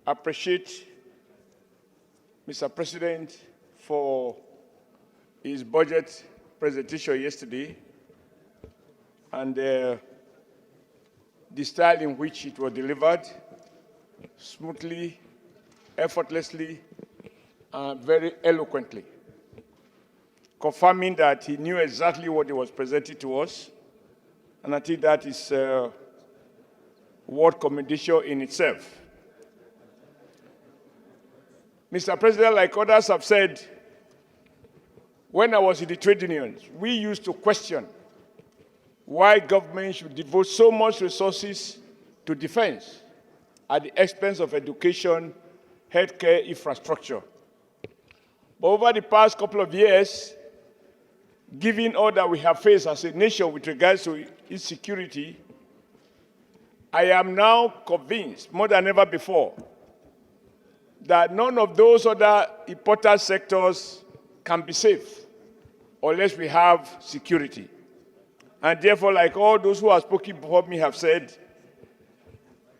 appreciate Mr. President for his budget presentation yesterday and the style in which it was delivered, smoothly, effortlessly, and very eloquently, confirming that he knew exactly what he was presenting to us. And I think that is worth commendation in itself. Mr. President, like others have said, when I was in the trade unions, we used to question why government should devote so much resources to defense at the expense of education, healthcare, infrastructure. But over the past couple of years, given all that we have faced as a nation with regards to insecurity, I am now convinced, more than ever before, that none of those other important sectors can be safe unless we have security. And therefore, like all those who have spoken before me have said,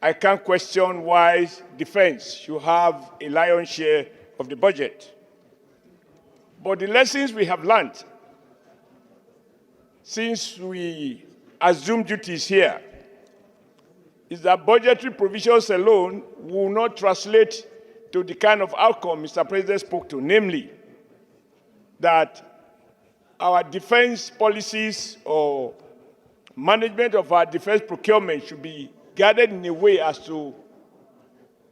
I can't question why defense should have a lion's share of the budget. But the lessons we have learned since we assumed duties here is that budgetary provisions alone will not translate to the kind of outcome Mr. President spoke to, namely that our defense policies or management of our defense procurement should be guided in a way as to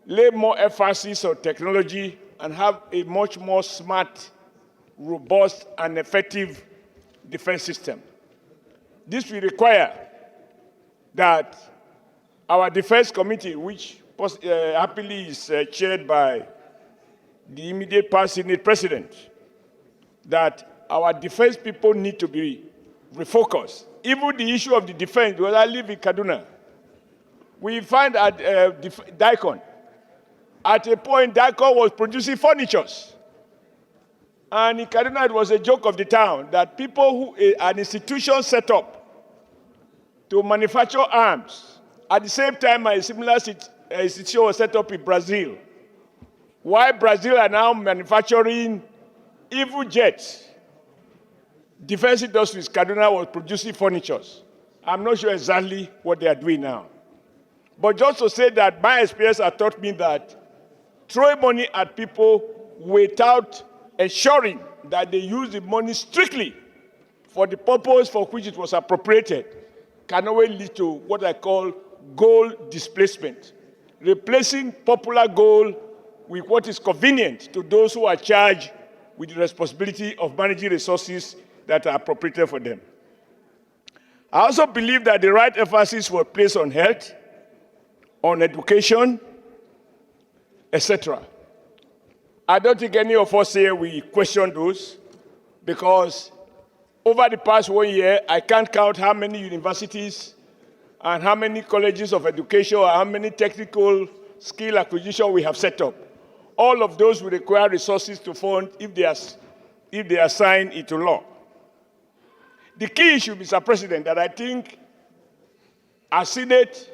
lay more emphasis on technology and have a much more smart, robust, and effective defense system. This will require that our defense committee, which happily is chaired by the immediate past Senate President, that our defense people need to be refocused. Even the issue of the defense, because I live in Kaduna, we find at Daikon, at a point, Daikon was producing furnitures. And in Kaduna, it was a joke of the town that people who, an institution set up to manufacture arms, at the same time, a similar institution was set up in Brazil. Why Brazil are now manufacturing evil jets? Defense Industries, Kaduna was producing furnitures. I'm not sure exactly what they are doing now. But just to say that my experience has taught me that throwing money at people without ensuring that they use the money strictly for the purpose for which it was appropriated can always lead to what I call goal displacement, replacing popular goal with what is convenient to those who are charged with the responsibility of managing resources that are appropriated for them. I also believe that the right emphasis was placed on health, on education, etc. I don't think any of us here will question those, because over the past 1 year, I can't count how many universities and how many colleges of education or how many technical skill acquisition we have set up. All of those will require resources to fund if they are signed into law. The key issue, Mr. President, that I think our Senate,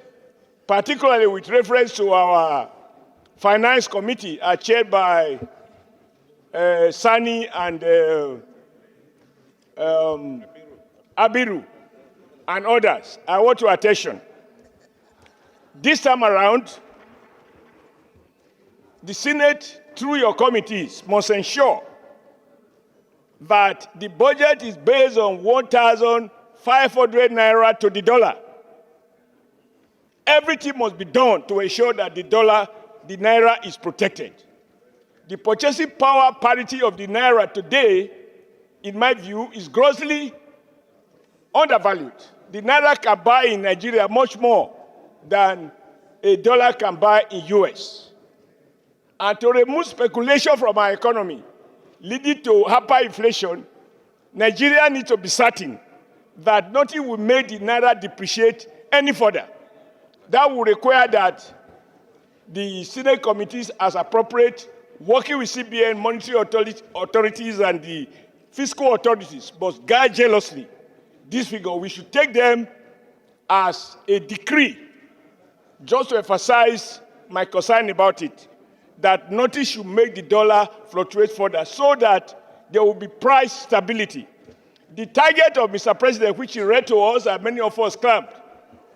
particularly with reference to our Finance Committee, are chaired by Sani and Abiru and others, I want your attention. This time around, the Senate, through your committees, must ensure that the budget is based on 1,500 naira to the dollar. Everything must be done to ensure that the naira is protected. The purchasing power parity of the naira today, in my view, is grossly undervalued. The naira can buy in Nigeria much more than a dollar can buy in US. And to remove speculation from our economy, leading to hyperinflation, Nigeria needs to be certain that nothing will make the naira depreciate any further. That will require that the Senate committees, as appropriate, working with CBN, monetary authorities, and the fiscal authorities, must guard jealously this figure. We should take them as a decree, just to emphasize my concern about it, that nothing should make the dollar fluctuate further so that there will be price stability. The target of Mr. President, which he read to us and many of us clamped,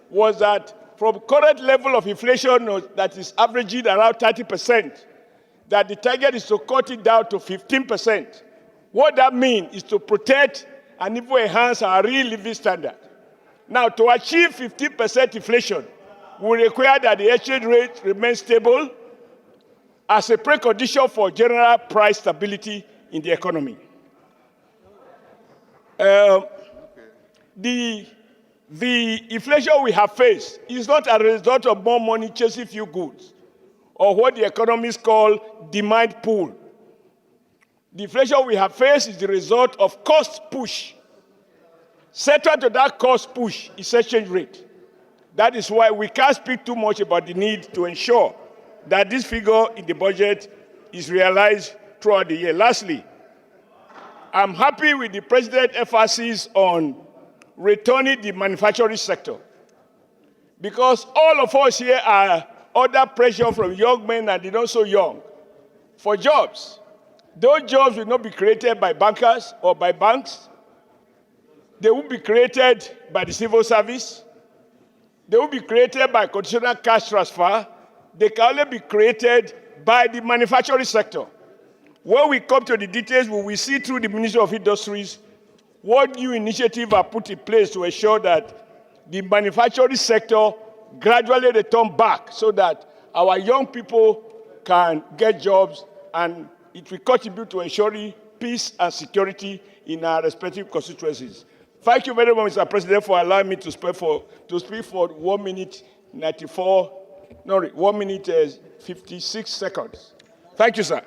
was that from current level of inflation that is averaging around 30%, that the target is to cut it down to 15%. What that means is to protect and even enhance our real living standard. Now, to achieve 15% inflation, we require that the exchange rate remains stable as a precondition for general price stability in the economy. The inflation we have faced is not a result of more money chasing few goods, or what the economists call demand pull. The inflation we have faced is the result of cost push. Central to that cost push is exchange rate. That is why we can't speak too much about the need to ensure that this figure in the budget is realized throughout the year. Lastly, I'm happy with the President's emphasis on returning the manufacturing sector, because all of us here are under pressure from young men and the not so young for jobs. Those jobs will not be created by bankers or by banks. They will be created by the civil service. They will be created by conditional cash transfer. They can only be created by the manufacturing sector. When we come to the details, we will see through the Ministry of Industries what new initiatives are put in place to ensure that the manufacturing sector gradually return back so that our young people can get jobs, and it will contribute to ensuring peace and security in our respective constituencies. Thank you very much, Mr. President, for allowing me to speak for 1 minute 56 seconds. Thank you, sir.